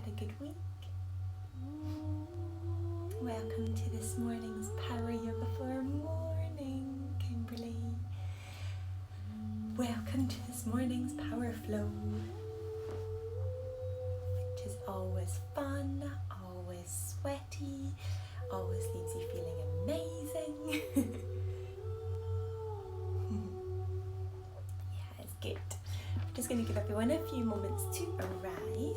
had a good week? Welcome to this morning's Power Yoga for Morning, Kimberly. Welcome to this morning's Power Flow, which is always fun, always sweaty, always leaves you feeling amazing. Yeah, it's good. I'm just going to give everyone a few moments to arrive.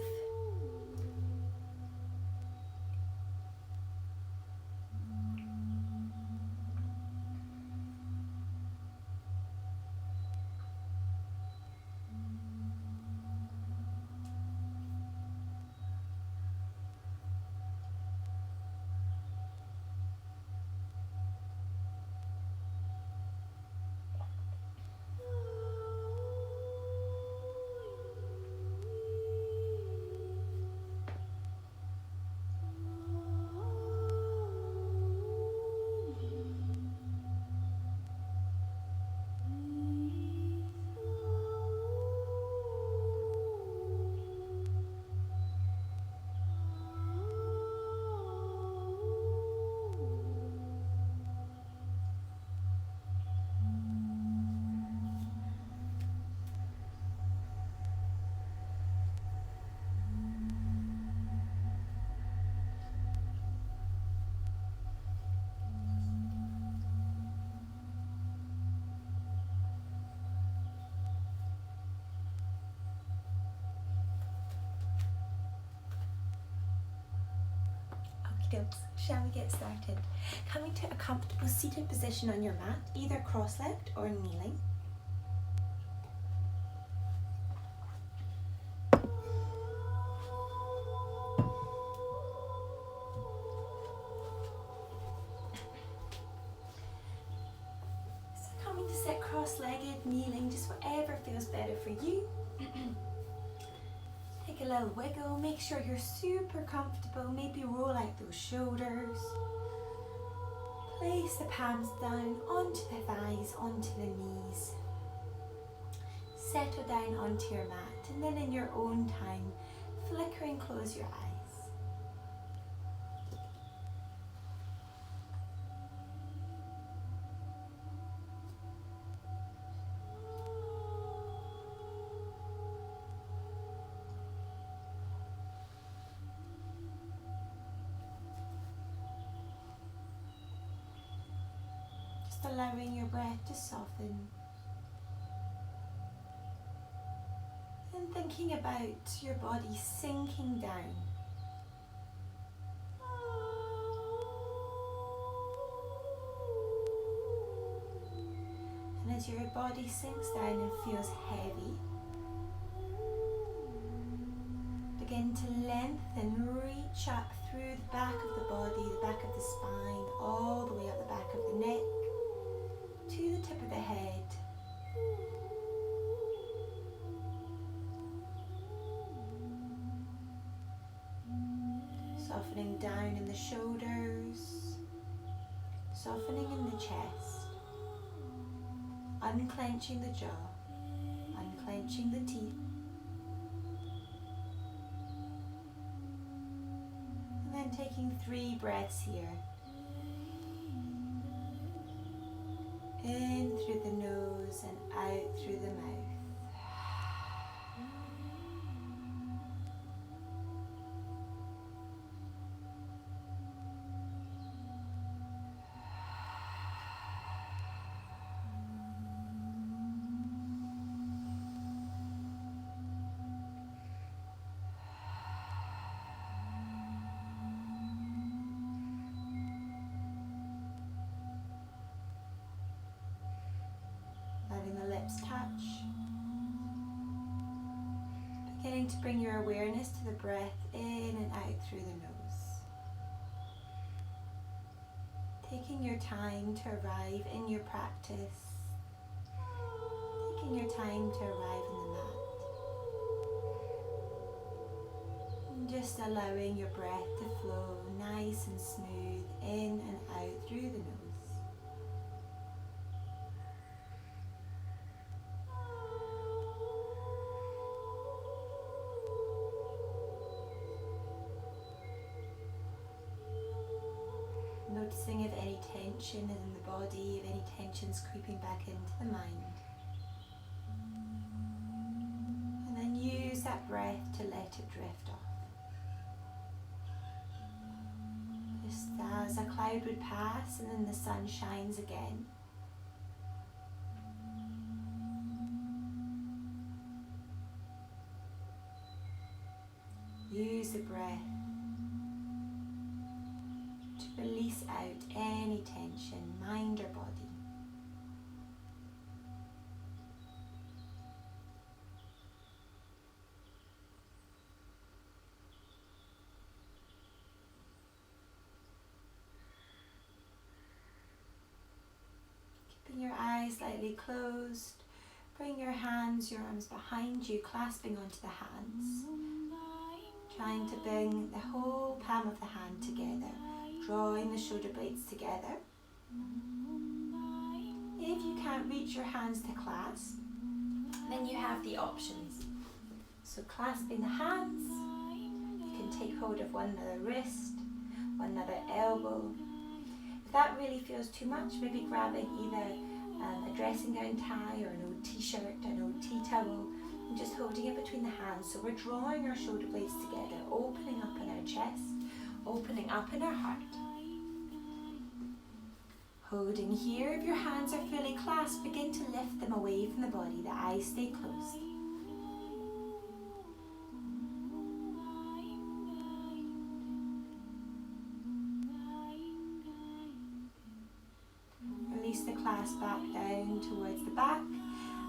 Shall we get started? Coming to a comfortable seated position on your mat, either cross-legged or kneeling. So coming to sit cross-legged, kneeling, just whatever feels better for you. Take a little wiggle, make sure you're super comfortable, maybe roll out those shoulders. Place the palms down onto the thighs, onto the knees. Settle down onto your mat, and then in your own time, flicker and close your eyes. Allowing your breath to soften and thinking about your body sinking down. And as your body sinks down and feels heavy, begin to lengthen, reach up through the back of the body, the back of the spine, all the way up the back of the neck, to the tip of the head. Softening down in the shoulders, softening in the chest, unclenching the jaw, unclenching the teeth. And then taking 3 breaths here. In through the nose and out through the mouth. Letting the lips touch. Beginning to bring your awareness to the breath in and out through the nose. Taking your time to arrive in your practice. Taking your time to arrive in the mat. And just allowing your breath to flow nice and smooth in and out through the nose. Noticing if any tension is in the body, if any tension's creeping back into the mind. And then use that breath to let it drift off. Just as a cloud would pass and then the sun shines again. Use the breath to release out any tension, mind or body. Keeping your eyes slightly closed, bring your arms behind you, clasping onto the hands. Trying to bring the whole palm of the hand together, drawing the shoulder blades together. If you can't reach your hands to clasp, then you have the options. So clasping the hands, you can take hold of one another wrist, one another elbow. If that really feels too much, maybe grabbing either a dressing gown tie or an old t-shirt, an old tea towel, and just holding it between the hands. So we're drawing our shoulder blades together, opening up in our chest, opening up in our heart. Holding here, if your hands are fully clasped, begin to lift them away from the body. The eyes stay closed. Release the clasp back down towards the back.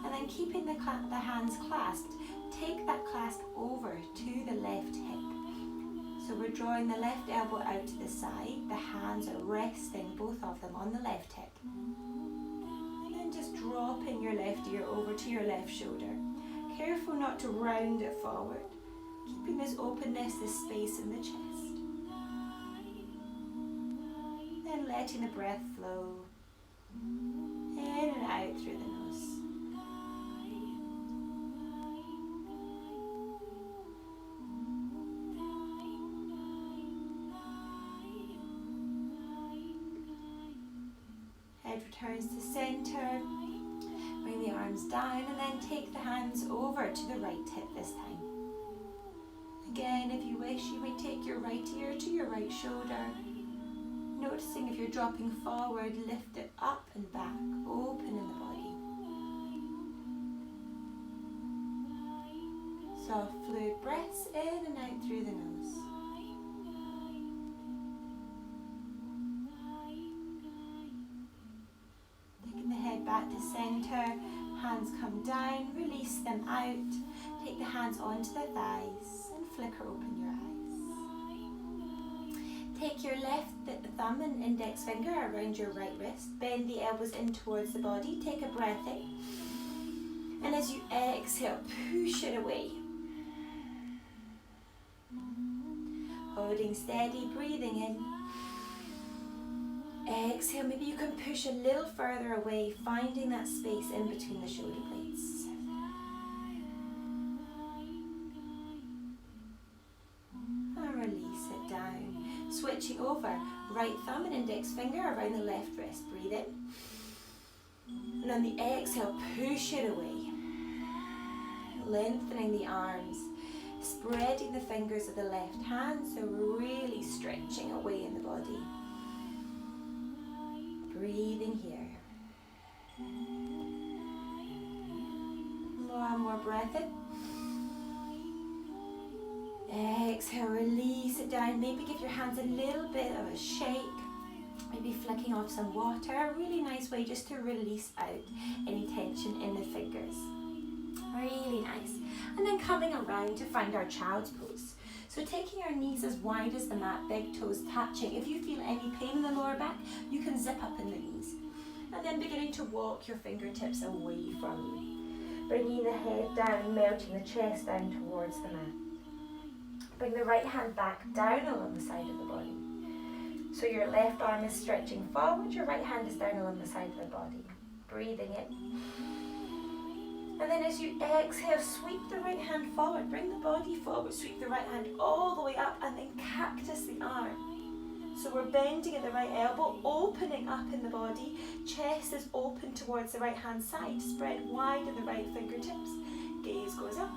And then keeping the hands clasped, take that clasp over to the left hip. So we're drawing the left elbow out to the side. The hands are resting, both of them, on the left hip. And then just dropping your left ear over to your left shoulder. Careful not to round it forward. Keeping this openness, this space in the chest. Then letting the breath flow in and out through the nose. Returns to center, bring the arms down and then take the hands over to the right hip this time. Again, if you wish, you may take your right ear to your right shoulder. Noticing if you're dropping forward, lift it up and back, open in the body. Soft fluid breaths in and out through the nose. Back to center, hands come down, release them out, take the hands onto the thighs and flicker open your eyes. Take your left thumb and index finger around your right wrist, bend the elbows in towards the body, take a breath in, and as you exhale, push it away. Holding steady, breathing in. Exhale, maybe you can push a little further away, finding that space in between the shoulder blades. And release it down. Switching over, right thumb and index finger around the left wrist. Breathe in. And on the exhale, push it away. Lengthening the arms, spreading the fingers of the left hand, so we're really stretching away in the body. Breathing here. One more breath in. Exhale, release it down. Maybe give your hands a little bit of a shake. Maybe flicking off some water. A really nice way just to release out any tension in the fingers. Really nice. And then coming around to find our child's pose. So taking our knees as wide as the mat, big toes touching. If you feel any pain in the lower back, you can zip up in the knees. And then beginning to walk your fingertips away from you. Bringing the head down, melting the chest down towards the mat. Bring the right hand back down along the side of the body. So your left arm is stretching forward, your right hand is down along the side of the body. Breathing in. And then as you exhale, sweep the right hand forward, bring the body forward, sweep the right hand all the way up and then cactus the arm. So we're bending at the right elbow, opening up in the body. Chest is open towards the right hand side. Spread wide in the right fingertips. Gaze goes up.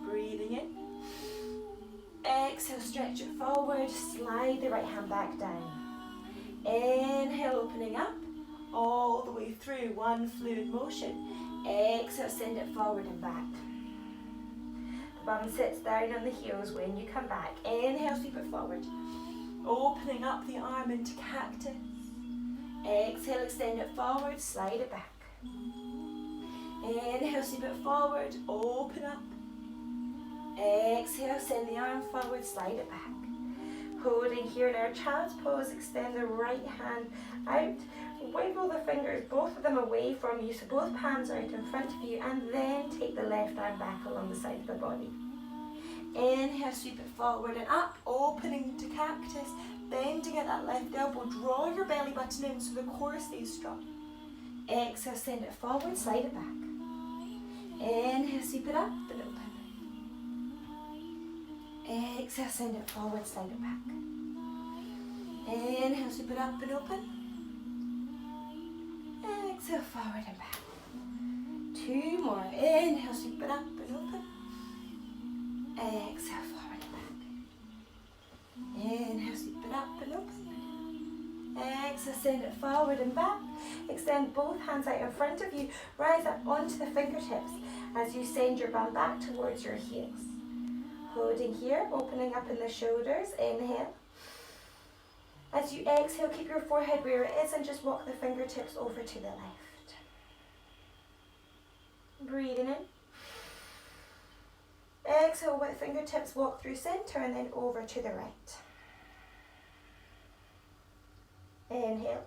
Breathing in. Exhale, stretch it forward. Slide the right hand back down. Inhale, opening up. All the way through, one fluid motion. Exhale, send it forward and back. The bum sits down on the heels when you come back. Inhale, sweep it forward. Opening up the arm into cactus. Exhale, extend it forward, slide it back. Inhale, sweep it forward, open up. Exhale, send the arm forward, slide it back. Holding here in our child's pose, extend the right hand out. Wiggle the fingers, both of them away from you, so both palms are out in front of you, and then take the left arm back along the side of the body. Inhale, sweep it forward and up, opening to cactus, bending at that left elbow. Draw your belly button in so the core stays strong. Exhale, send it forward, slide it back. Inhale, sweep it up and open. Exhale, send it forward, slide it back. Inhale, sweep it up and open. Exhale, forward and back. Two more. Inhale, sweep it up and open. Exhale, forward and back. Inhale, sweep it up and open. Exhale, send it forward and back. Extend both hands out in front of you. Rise up onto the fingertips as you send your bum back towards your heels. Holding here, opening up in the shoulders. Inhale. As you exhale, keep your forehead where it is and just walk the fingertips over to the left. Breathing in. Exhale with fingertips, walk through center and then over to the right. Inhale.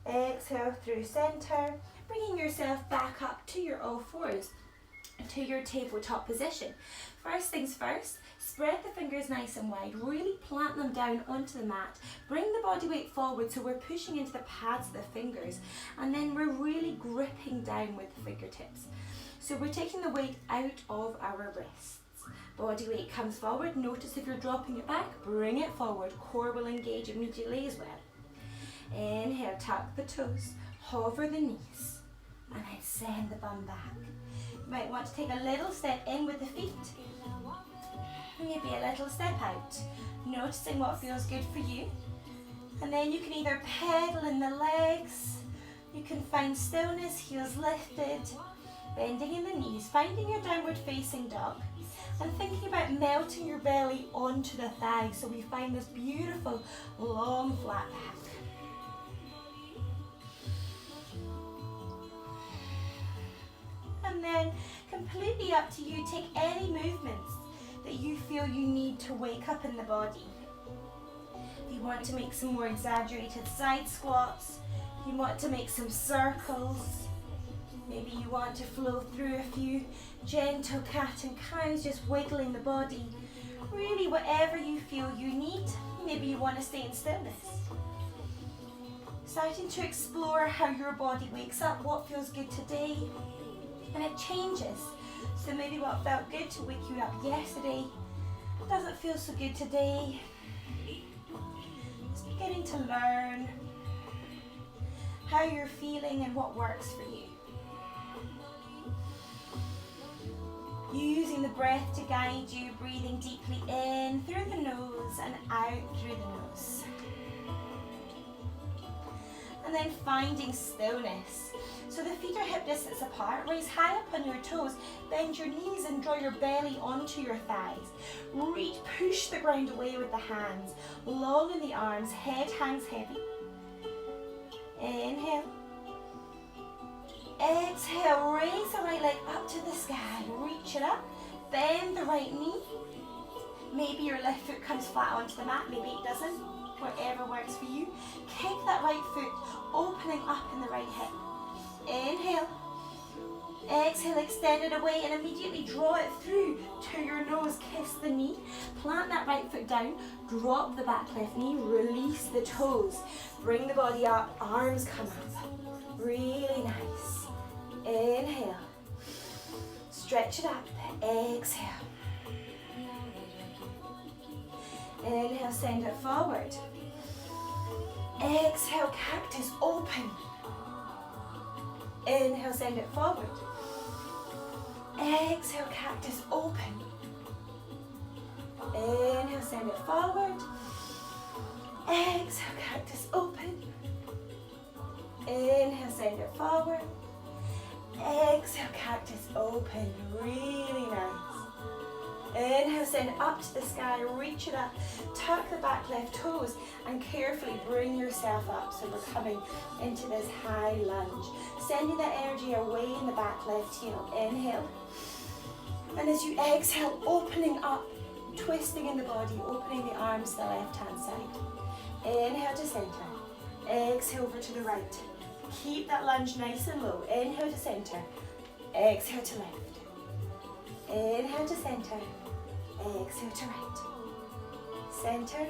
Exhale through center, bringing yourself back up to your all fours, to your tabletop position. First things first, spread the fingers nice and wide, really plant them down onto the mat. Bring the body weight forward so we're pushing into the pads of the fingers, and then we're really gripping down with the fingertips. So we're taking the weight out of our wrists. Body weight comes forward. Notice if you're dropping it back, bring it forward. Core will engage immediately as well. Inhale, tuck the toes, hover the knees, and then send the bum back. You might want to take a little step in with the feet, maybe a little step out, noticing what feels good for you. And then you can either pedal in the legs, you can find stillness, heels lifted, bending in the knees, finding your downward facing dog, and thinking about melting your belly onto the thighs so we find this beautiful long flat back. And then completely up to you, take any movements that you feel you need to wake up in the body. If you want to make some more exaggerated side squats, if you want to make some circles, maybe you want to flow through a few gentle cat and cows, just wiggling the body. Really whatever you feel you need. Maybe you want to stay in stillness. Starting to explore how your body wakes up, what feels good today. And it changes. So maybe what felt good to wake you up yesterday doesn't feel so good today. Just beginning to learn how you're feeling and what works for you. Using the breath to guide you, breathing deeply in through the nose and out through the nose. And then finding stillness. So the feet are hip distance apart, raise high up on your toes, bend your knees and draw your belly onto your thighs. Reach, push the ground away with the hands, long in the arms, head hangs heavy. Inhale. Exhale, raise the right leg up to the sky, reach it up, bend the right knee. Maybe your left foot comes flat onto the mat, maybe it doesn't, whatever works for you. Kick that right foot, opening up in the right hip. Inhale. Exhale, extend it away and immediately draw it through to your nose, kiss the knee. Plant that right foot down, drop the back left knee, release the toes. Bring the body up, arms come up. Really nice. Inhale. Stretch it up. Exhale. Inhale, send it forward. Exhale, cactus, open. Inhale, send it forward. Exhale, cactus, open. Inhale, send it forward. Exhale, cactus, open. Inhale, send it forward. Exhale, cactus, open. Really nice. Inhale, send it up to the sky, reach it up, tuck the back left toes and carefully bring yourself up. So we're coming into this high lunge. Sending that energy away in the back left heel. Inhale. And as you exhale, opening up, twisting in the body, opening the arms to the left-hand side. Inhale to center. Exhale over to the right. Keep that lunge nice and low. Inhale to center. Exhale to left. Inhale to center. Exhale to right. Center,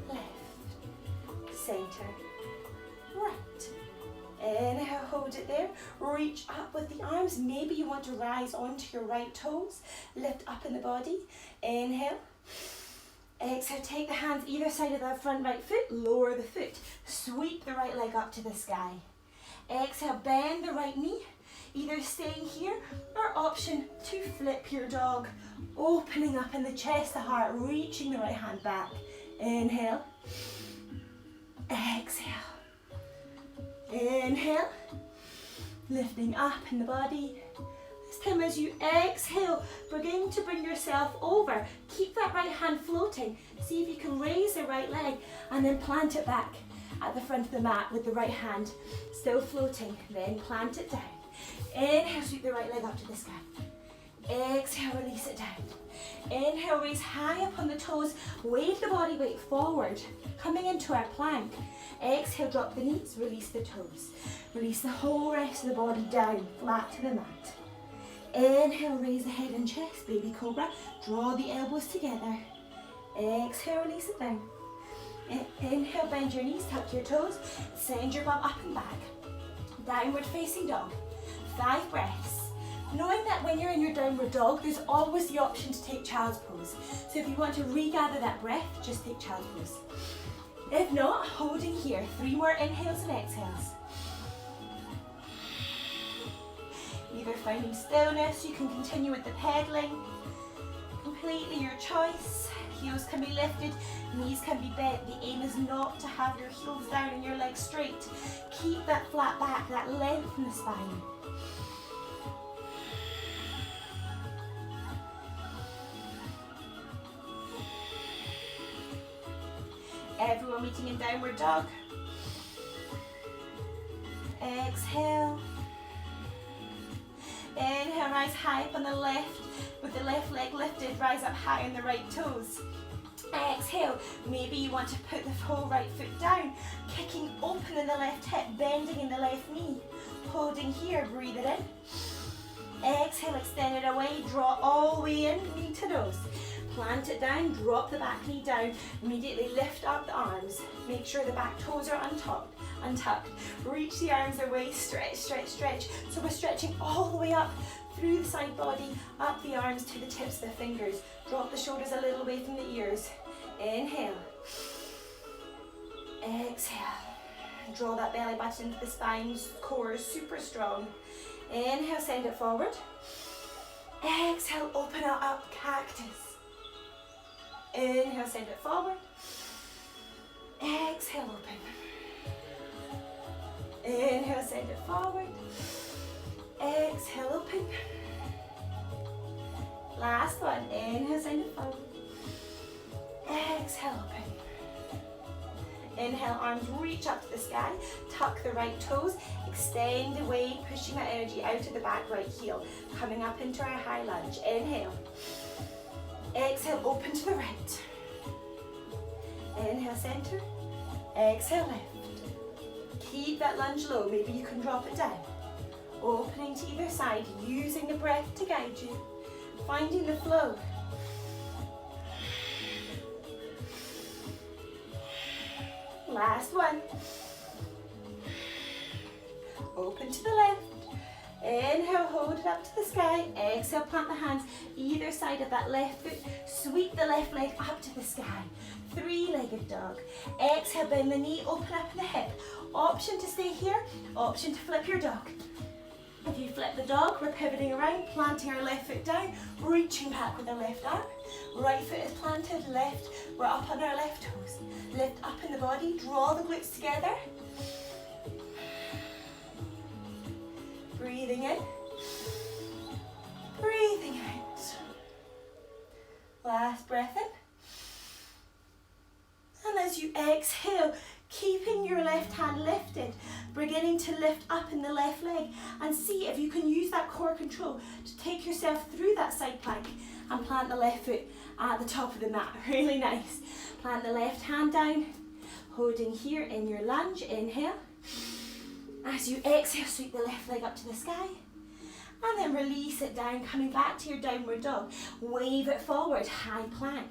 left. Center, right. Inhale, hold it there. Reach up with the arms. Maybe you want to rise onto your right toes. Lift up in the body. Inhale. Exhale, take the hands either side of that front right foot. Lower the foot. Sweep the right leg up to the sky. Exhale, bend the right knee. Either staying here or option to flip your dog. Opening up in the chest, the heart, reaching the right hand back. Inhale. Exhale. Inhale. Lifting up in the body. This time as you exhale, begin to bring yourself over. Keep that right hand floating. See if you can raise the right leg and then plant it back at the front of the mat with the right hand still floating. Then plant it down. Inhale, sweep the right leg up to the sky. Exhale, release it down. Inhale, raise high up on the toes. Wave the body weight forward, coming into our plank. Exhale, drop the knees, release the toes. Release the whole rest of the body down, flat to the mat. Inhale, raise the head and chest, baby cobra. Draw the elbows together. Exhale, release it down. Inhale, bend your knees, tuck your toes. Send your butt up and back. Downward facing dog. 5 breaths. Knowing that when you're in your downward dog, there's always the option to take child's pose. So if you want to regather that breath, just take child's pose. If not, holding here. 3 more inhales and exhales. Either finding stillness, you can continue with the pedaling. Completely your choice. Heels can be lifted, knees can be bent. The aim is not to have your heels down and your legs straight. Keep that flat back, that length in the spine. Everyone meeting in downward dog. Exhale. Inhale, rise high up on the left. With the left leg lifted, rise up high on the right toes. Exhale, maybe you want to put the whole right foot down, kicking open in the left hip, bending in the left knee. Holding here, breathe it in. Exhale, extend it away, draw all the way in, knee to nose. Plant it down, drop the back knee down, immediately lift up the arms. Make sure the back toes are untucked. Reach the arms away, stretch, stretch, stretch. So we're stretching all the way up through the side body, up the arms to the tips of the fingers. Drop the shoulders a little away from the ears. Inhale. Exhale. Draw that belly button into the spine, core is super strong. Inhale, send it forward. Exhale, open it up, cactus. Inhale, send it forward. Exhale, open. Inhale, send it forward. Exhale, open. Last one. Inhale, send it forward. Exhale, open. Inhale, arms reach up to the sky. Tuck the right toes. Extend away, pushing that energy out of the back right heel. Coming up into our high lunge. Inhale. Exhale, open to the right. Inhale, center. Exhale, left. Keep that lunge low. Maybe you can drop it down. Opening to either side, using the breath to guide you. Finding the flow. Last one. Open to the left. Inhale, hold it up to the sky. Exhale, plant the hands either side of that left foot. Sweep the left leg up to the sky. Three-legged dog. Exhale, bend the knee, open up the hip. Option to stay here, option to flip your dog. If you flip the dog, we're pivoting around, planting our left foot down, reaching back with our left arm. Right foot is planted, left, we're up on our left toes. Lift up in the body, draw the glutes together. Breathing in, breathing out. Last breath in. And as you exhale, keeping your left hand lifted, beginning to lift up in the left leg, and see if you can use that core control to take yourself through that side plank and plant the left foot at the top of the mat. Really nice. Plant the left hand down, holding here in your lunge. Inhale. As you exhale, sweep the left leg up to the sky. And then release it down, coming back to your downward dog. Wave it forward, high plank.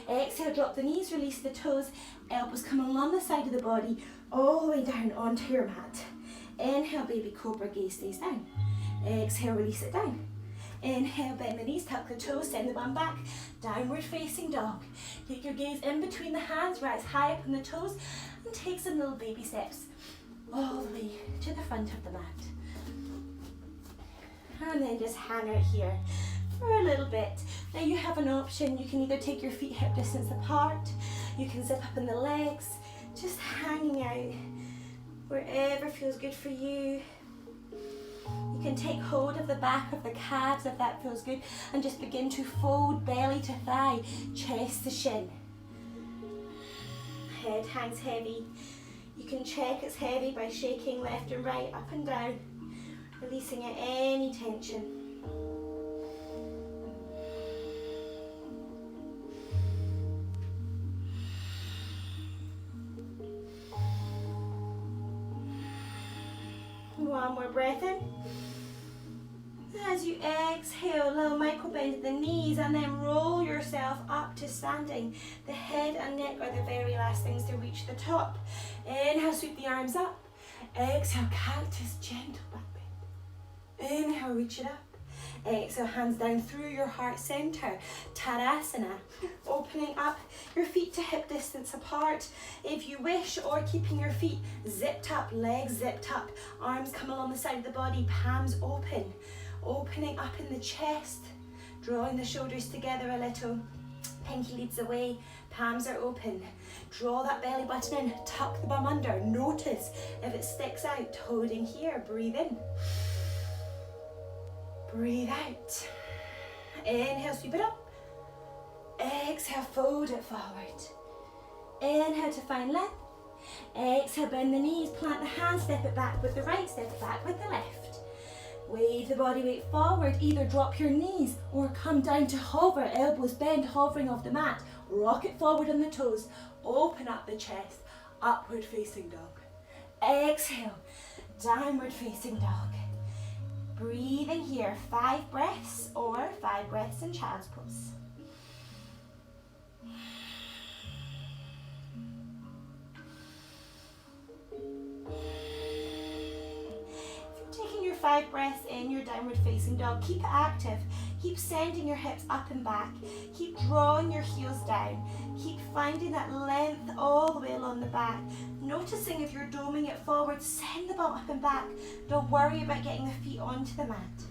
Exhale, drop the knees, release the toes. Elbows come along the side of the body, all the way down onto your mat. Inhale, baby cobra, gaze stays down. Exhale, release it down. Inhale, bend the knees, tuck the toes, send the bum back. Downward facing dog. Take your gaze in between the hands, rise high up on the toes, and take some little baby steps all the way to the front of the mat. And then just hang out here for a little bit. Now you have an option. You can either take your feet hip distance apart, you can zip up in the legs, just hanging out wherever feels good for you. You can take hold of the back of the calves if that feels good, and just begin to fold belly to thigh, chest to shin. Head hangs heavy. You can check it's heavy by shaking left and right, up and down, releasing out any tension. One more breath in. As you exhale, little micro bend at the knees, and then roll yourself up to standing. The head and neck are the very last things to reach the top. Inhale, sweep the arms up. Exhale, cactus, gentle back bend. Inhale, reach it up. Exhale, hands down through your heart center. Tadasana. Opening up your feet to hip distance apart if you wish, or keeping your feet zipped up, legs zipped up. Arms come along the side of the body, palms open. Opening up in the chest, drawing the shoulders together a little. Pinky leads away, palms are open. Draw that belly button in, tuck the bum under. Notice if it sticks out, holding here. Breathe in. Breathe out. Inhale, sweep it up. Exhale, fold it forward. Inhale to find length. Exhale, bend the knees, plant the hands, step it back with the right, step it back with the left. Wave the body weight forward, either drop your knees or come down to hover, elbows bend, hovering off the mat. Rock it forward on the toes, open up the chest, upward facing dog. Exhale, downward facing dog. Breathing here, 5 breaths or 5 breaths in child's pose. Taking your 5 breaths in your downward facing dog, keep it active. Keep sending your hips up and back. Keep drawing your heels down. Keep finding that length all the way along the back. Noticing if you're doming it forward, send the bum up and back. Don't worry about getting the feet onto the mat.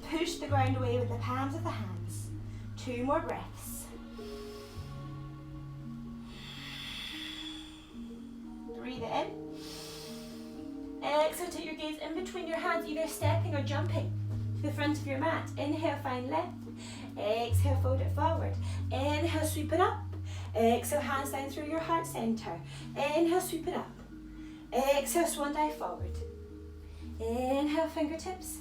Push the ground away with the palms of the hands. 2 more breaths. Breathe it in. Exhale, take your gaze in between your hands, either stepping or jumping to the front of your mat. Inhale, find length. Exhale, fold it forward. Inhale, sweep it up. Exhale, hands down through your heart center. Inhale, sweep it up. Exhale, swan dive forward. Inhale, fingertips.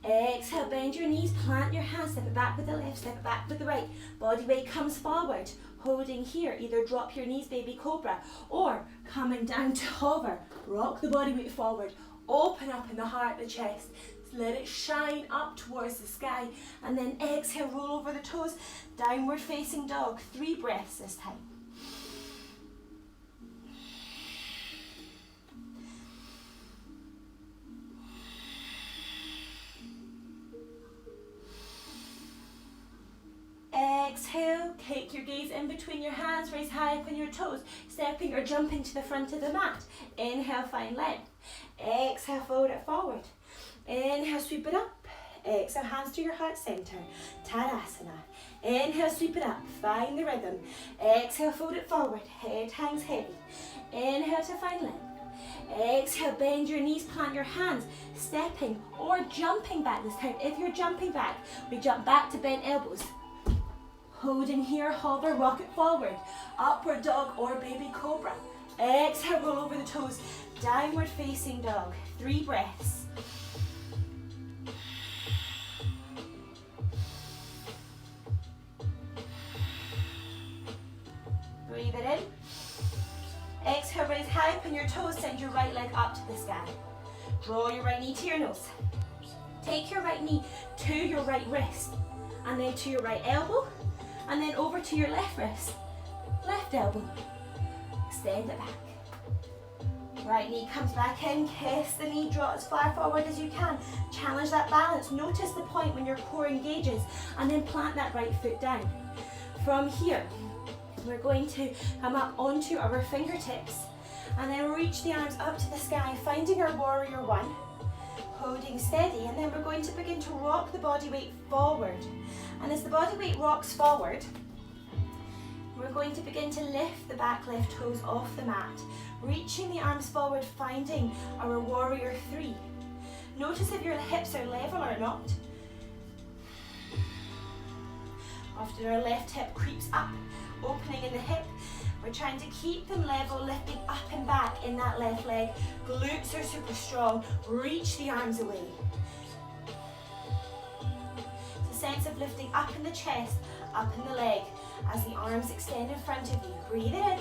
Exhale, bend your knees, plant your hands, step it back with the left, step it back with the right. Body weight comes forward. Holding here, either drop your knees, baby cobra, or coming down to hover. Rock the body weight forward, open up in the heart, the chest. Let it shine up towards the sky, and then exhale, roll over the toes, downward facing dog. 3 breaths this time. Exhale, take your gaze in between your hands, raise high up on your toes, stepping or jumping to the front of the mat. Inhale, find length. Exhale, fold it forward. Inhale, sweep it up. Exhale, hands to your heart center. Tadasana. Inhale, sweep it up. Find the rhythm. Exhale, fold it forward. Head hangs heavy. Inhale to find length. Exhale, bend your knees, plant your hands, stepping or jumping back this time. If you're jumping back, we jump back to bent elbows. Holding here, hover, rock it forward. Upward dog or baby cobra. Exhale, roll over the toes. Downward facing dog. 3 breaths. Breathe it in. Exhale, raise high up on your toes, send your right leg up to the sky. Draw your right knee to your nose. Take your right knee to your right wrist, and then to your right elbow, and then over to your left wrist, left elbow. Extend it back. Right knee comes back in, kiss the knee, draw as far forward as you can. Challenge that balance. Notice the point when your core engages, and then plant that right foot down. From here, we're going to come up onto our fingertips and then reach the arms up to the sky, finding our warrior 1, holding steady, and then we're going to begin to rock the body weight forward. And as the body weight rocks forward, we're going to begin to lift the back left toes off the mat, reaching the arms forward, finding our warrior 3. Notice if your hips are level or not. Often our left hip creeps up, opening in the hip. We're trying to keep them level, lifting up and back in that left leg. Glutes are super strong. Reach the arms away. It's a sense of lifting up in the chest, up in the leg, as the arms extend in front of you. Breathe it in.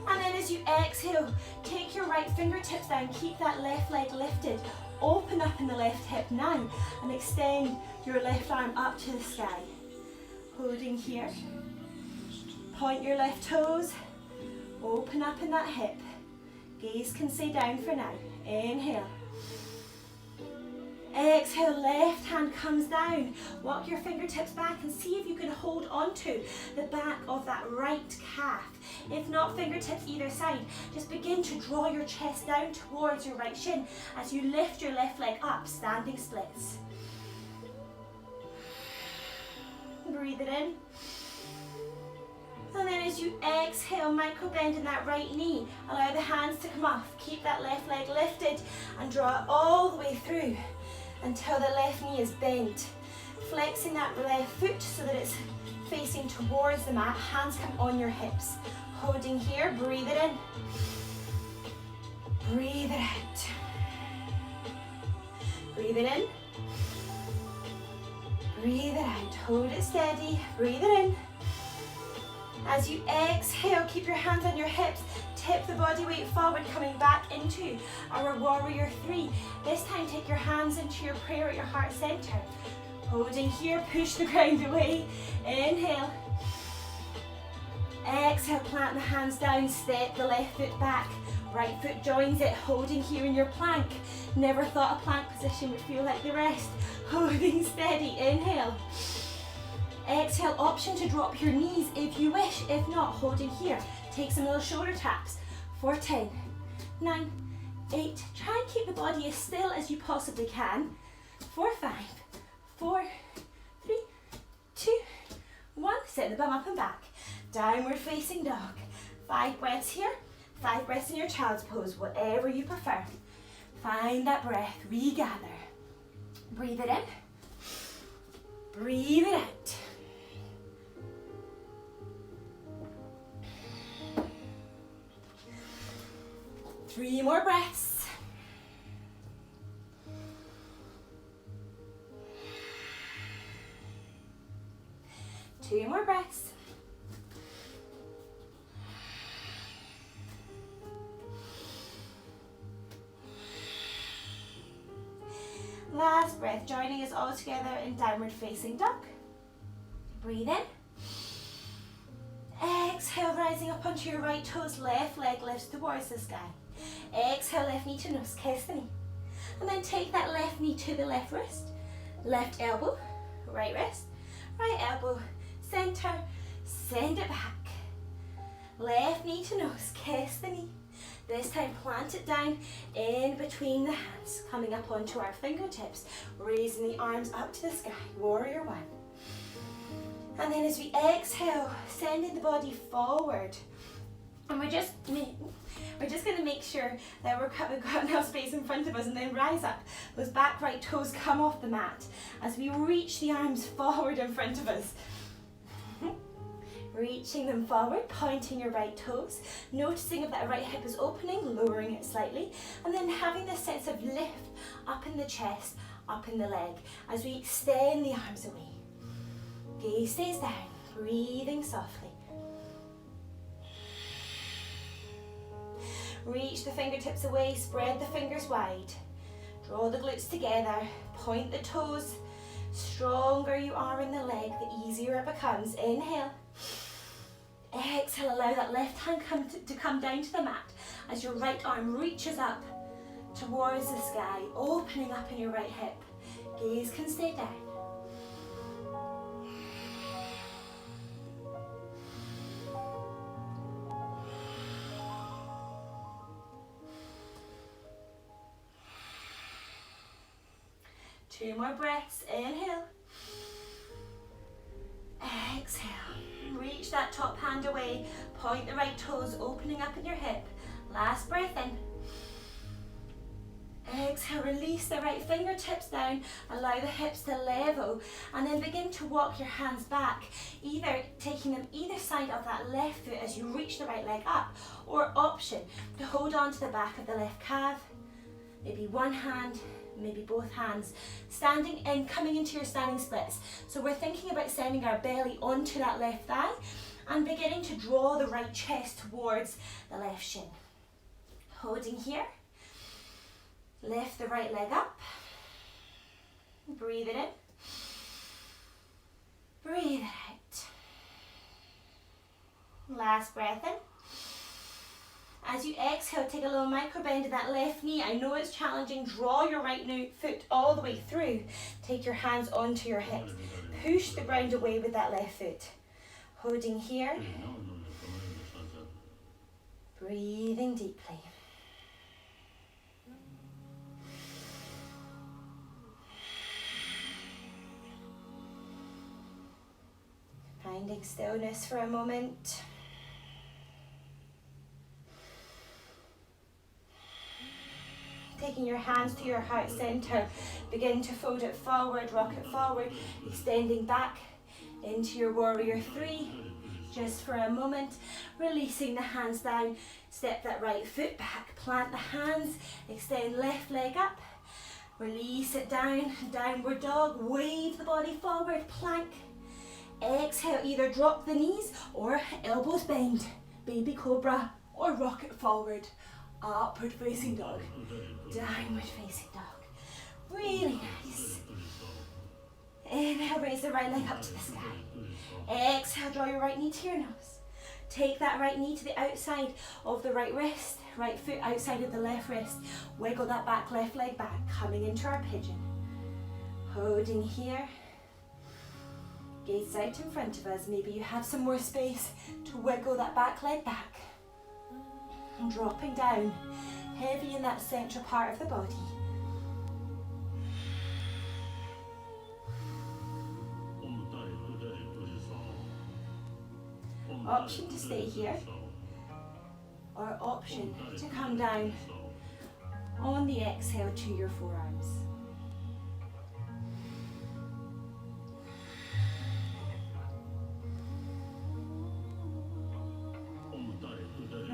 And then as you exhale, take your right fingertips down. Keep that left leg lifted. Open up in the left hip now and extend your left arm up to the sky. Holding here. Point your left toes, open up in that hip. Gaze can stay down for now. Inhale. Exhale, left hand comes down. Walk your fingertips back and see if you can hold onto the back of that right calf. If not, fingertips either side. Just begin to draw your chest down towards your right shin as you lift your left leg up, standing splits. Breathe it in. And then as you exhale, micro bend in that right knee. Allow the hands to come off. Keep that left leg lifted and draw it all the way through until the left knee is bent. Flexing that left foot so that it's facing towards the mat. Hands come on your hips. Holding here, breathe it in. Breathe it out. Breathe it in. Breathe it out. Hold it steady. Breathe it in. As you exhale, keep your hands on your hips, tip the body weight forward, coming back into our warrior 3. This time take your hands into your prayer at your heart center. Holding here, push the ground away. Inhale. Exhale, plant the hands down, step the left foot back. Right foot joins it, holding here in your plank. Never thought a plank position would feel like the rest. Holding steady, inhale. Exhale, option to drop your knees if you wish. If not, holding here. Take some little shoulder taps. For 10, 9, 8. Try and keep the body as still as you possibly can. For 5, 4, 3, 2, 1. Sit the bum up and back. Downward facing dog. 5 breaths here. 5 breaths in your child's pose, whatever you prefer. Find that breath. Regather. Breathe it in. Breathe it out. Three more breaths. Two more breaths. Last breath, joining us all together in downward facing dog. Breathe in. Exhale, rising up onto your right toes, left leg lifts towards the sky. Exhale, left knee to nose, kiss the knee. And then take that left knee to the left wrist, left elbow, right wrist, right elbow, send center, send it back. Left knee to nose, kiss the knee. This time plant it down in between the hands, coming up onto our fingertips, raising the arms up to the sky, warrior one. And then as we exhale, sending the body forward. And we're just going to make sure that we've got enough space in front of us, and then rise up. Those back right toes come off the mat as we reach the arms forward in front of us. Reaching them forward, pointing your right toes, noticing if that right hip is opening, lowering it slightly, and then having this sense of lift up in the chest, up in the leg, as we extend the arms away. Gaze stays down, breathing softly. Reach the fingertips away, spread the fingers wide. Draw the glutes together, point the toes. Stronger you are in the leg, the easier it becomes. Inhale. Exhale, allow that left hand to come down to the mat as your right arm reaches up towards the sky, opening up in your right hip. Gaze can stay down. Two more breaths. Inhale. Exhale. Reach that top hand away. Point the right toes, opening up in your hip. Last breath in. Exhale, release the right fingertips down. Allow the hips to level. And then begin to walk your hands back. Either taking them either side of that left foot as you reach the right leg up. Or option to hold on to the back of the left calf. Maybe one hand, maybe both hands, standing in, coming into your standing splits. So we're thinking about sending our belly onto that left thigh and beginning to draw the right chest towards the left shin. Holding here, lift the right leg up, breathe it in, breathe it out. Last breath in. As you exhale, take a little micro bend in that left knee. I know it's challenging. Draw your right foot all the way through. Take your hands onto your hips. Push the ground away with that left foot. Holding here. Breathing deeply. Finding stillness for a moment. Taking your hands to your heart center, begin to fold it forward, rock it forward, extending back into your warrior three. Just for a moment, releasing the hands down, step that right foot back, plant the hands, extend left leg up, release it down, downward dog, wave the body forward, plank. Exhale, either drop the knees or elbows bend, baby cobra, or rock it forward. Upward facing dog, downward facing dog. Really nice. Inhale, raise the right leg up to the sky. Exhale, draw your right knee to your nose. Take that right knee to the outside of the right wrist, right foot outside of the left wrist. Wiggle that back left leg back, coming into our pigeon. Holding here. Gaze out in front of us. Maybe you have some more space to wiggle that back leg back. And dropping down, heavy in that central part of the body. Option to stay here, or option to come down on the exhale to your forearms.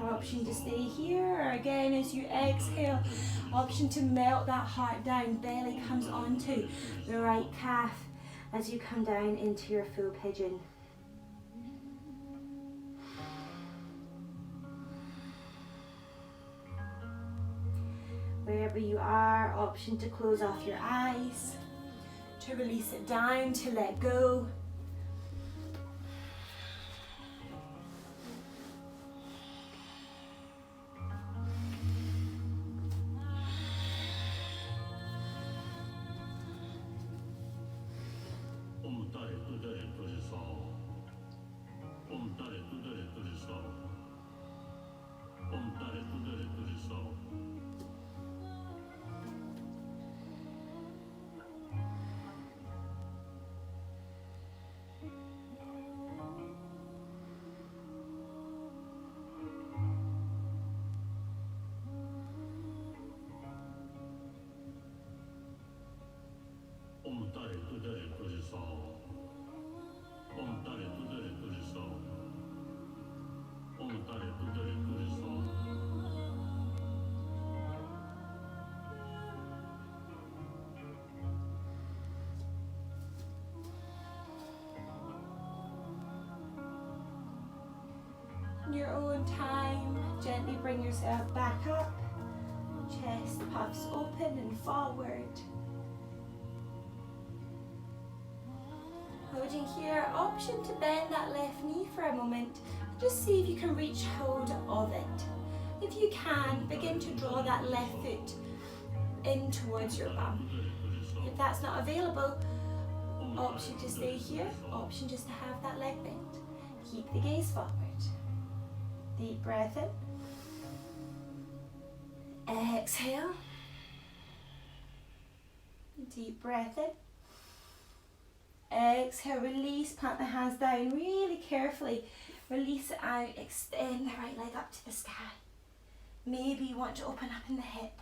Option to stay here, or again as you exhale, option to melt that heart down, belly comes onto the right calf as you come down into your full pigeon. Wherever you are, option to close off your eyes, to release it down, to let go. In your own time, gently bring yourself back up. Chest puffs open and forward. Holding here, option to bend that left knee for a moment. Just see if you can reach hold of it. If you can, begin to draw that left foot in towards your bum. If that's not available, option to stay here, option just to have that leg bent. Keep the gaze forward. Deep breath in. Exhale. Deep breath in. Exhale, release, plant the hands down really carefully. Release it out, extend the right leg up to the sky. Maybe you want to open up in the hip.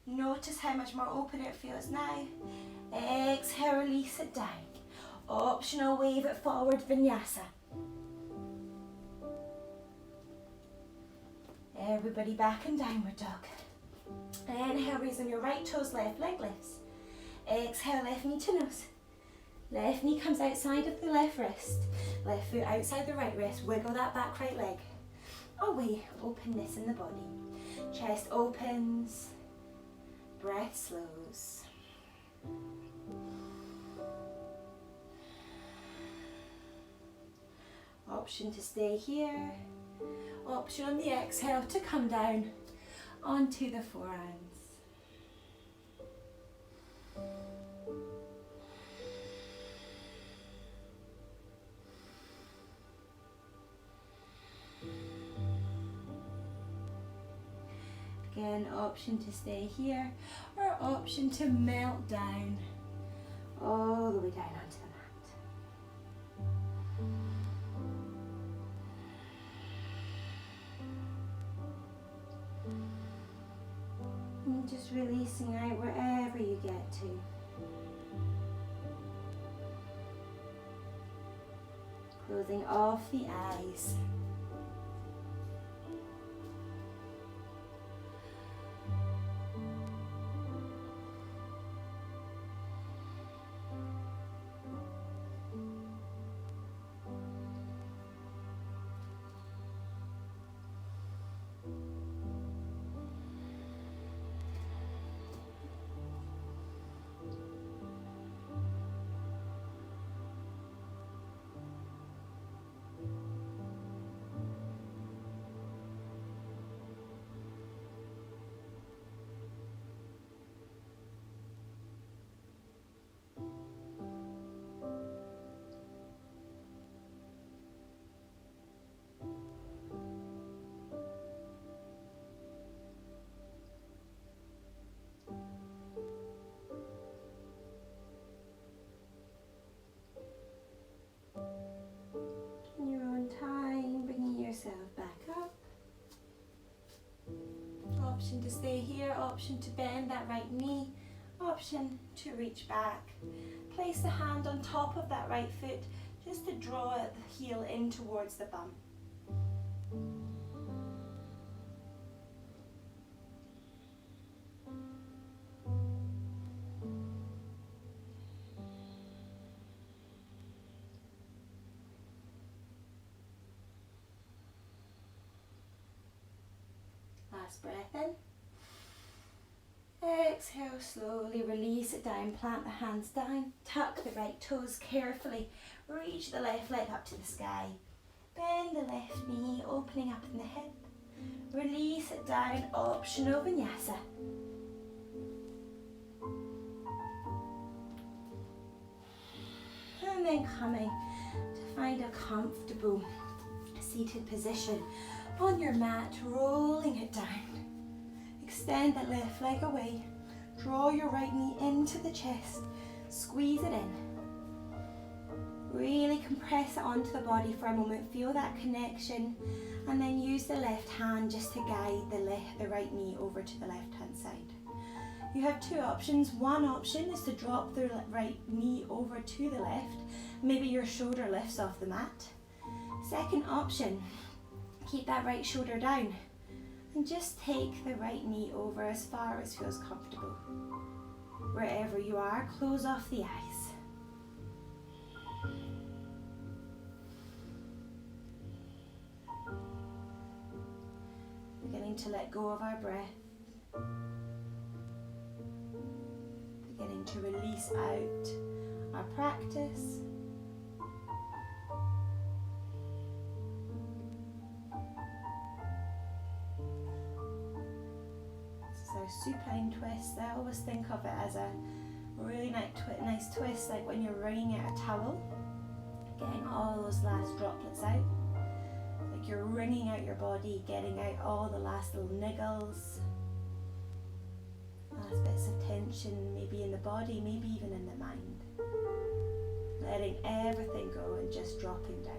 Notice how much more open it feels now. Exhale, release it down. Optional, wave it forward, vinyasa. Everybody back in downward dog. Inhale, raise on your right toes, left leg lifts. Exhale, left knee to nose. Left knee comes outside of the left wrist. Left foot outside the right wrist. Wiggle that back right leg. Away, openness in the body. Chest opens. Breath slows. Option to stay here. Option on the exhale to come down onto the forearms. Again, option to stay here or option to melt down all the way down onto the mat. And just releasing out wherever you get to. Closing off the eyes. Back up. Option to stay here, option to bend that right knee, option to reach back. Place the hand on top of that right foot just to draw the heel in towards the bum. Last breath in. Exhale, slowly release it down, plant the hands down, tuck the right toes carefully, reach the left leg up to the sky, bend the left knee, opening up in the hip, release it down, optional vinyasa. And then coming to find a comfortable seated position on your mat, rolling it down. Extend that left leg away. Draw your right knee into the chest. Squeeze it in. Really compress it onto the body for a moment. Feel that connection. And then use the left hand just to guide the right knee over to the left hand side. You have two options. One option is to drop the right knee over to the left. Maybe your shoulder lifts off the mat. Second option, keep that right shoulder down and just take the right knee over as far as feels comfortable. Wherever you are, close off the eyes. Beginning to let go of our breath. Beginning to release out our practice. This is our supine twist. I always think of it as a really nice twist, like when you're wringing out a towel, getting all those last droplets out. Like you're wringing out your body, getting out all the last little niggles, last bits of tension, maybe in the body, maybe even in the mind. Letting everything go and just dropping down.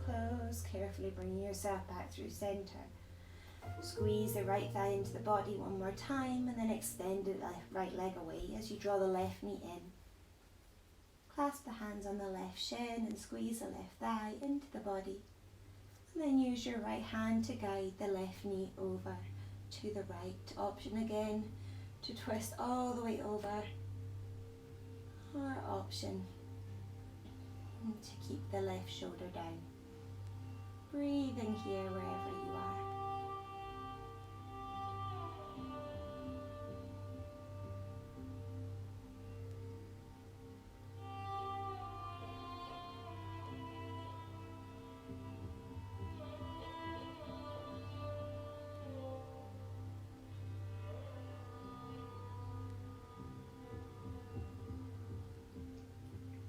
Close, carefully bringing yourself back through center. Squeeze the right thigh into the body one more time and then extend the right leg away as you draw the left knee in. Clasp the hands on the left shin and squeeze the left thigh into the body. And then use your right hand to guide the left knee over to the right. Option again to twist all the way over, or option to keep the left shoulder down. Breathing here wherever you are.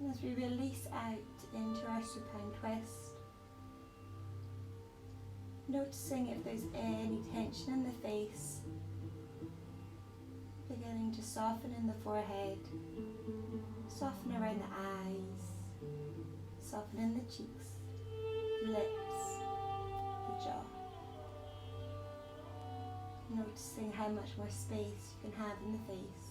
And as we release out into our supine twist, noticing if there's any tension in the face, beginning to soften in the forehead, soften around the eyes, soften in the cheeks, lips, the jaw. Noticing how much more space you can have in the face.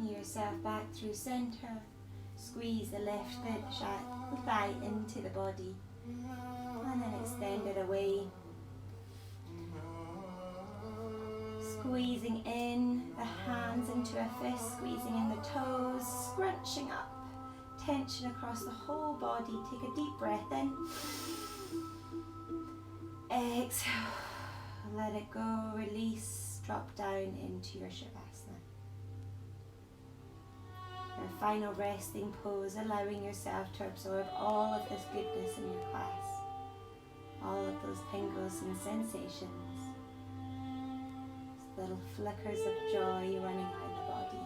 Yourself back through center. Squeeze the left thigh into the body and then extend it away. Squeezing in the hands into a fist, squeezing in the toes, scrunching up, tension across the whole body. Take a deep breath in. Exhale, let it go, release, drop down into your Shavasana. Your final resting pose, allowing yourself to absorb all of this goodness in your class, all of those tingles and sensations, little flickers of joy running around the body.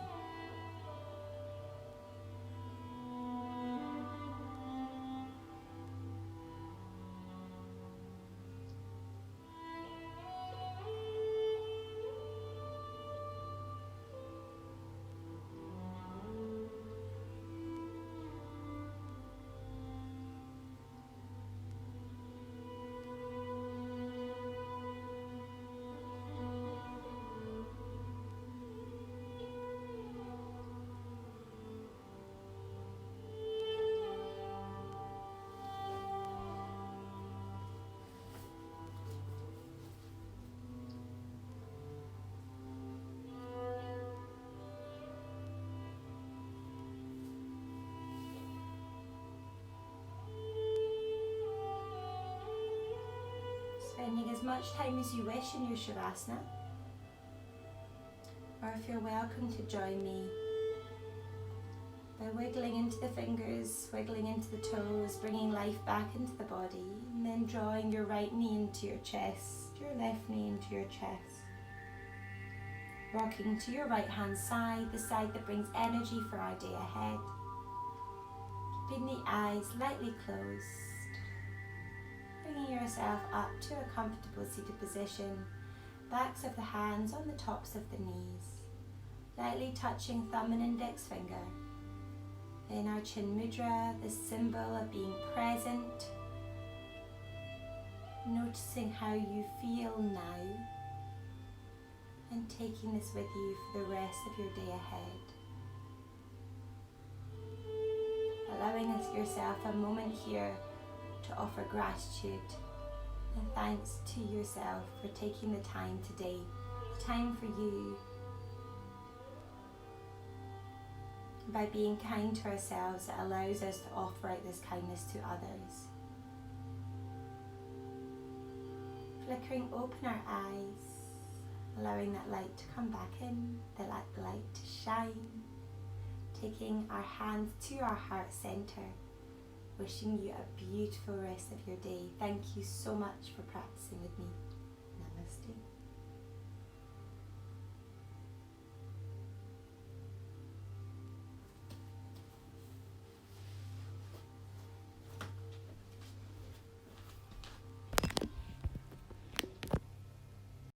much time as you wish in your Shavasana, or if you're welcome to join me by wiggling into the fingers, wiggling into the toes, bringing life back into the body, and then drawing your right knee into your chest, your left knee into your chest. Rocking to your right hand side, the side that brings energy for our day ahead. Keeping the eyes lightly closed. Bringing yourself up to a comfortable seated position. Backs of the hands on the tops of the knees. Lightly touching thumb and index finger. In our chin mudra, the symbol of being present. Noticing how you feel now. And taking this with you for the rest of your day ahead. Allowing yourself a moment here to offer gratitude and thanks to yourself for taking the time today, time for you. By being kind to ourselves, it allows us to offer out this kindness to others. Flickering open our eyes. Allowing that light to come back in, the light to shine. Taking our hands to our heart center. Wishing you a beautiful rest of your day. Thank you so much for practicing with me.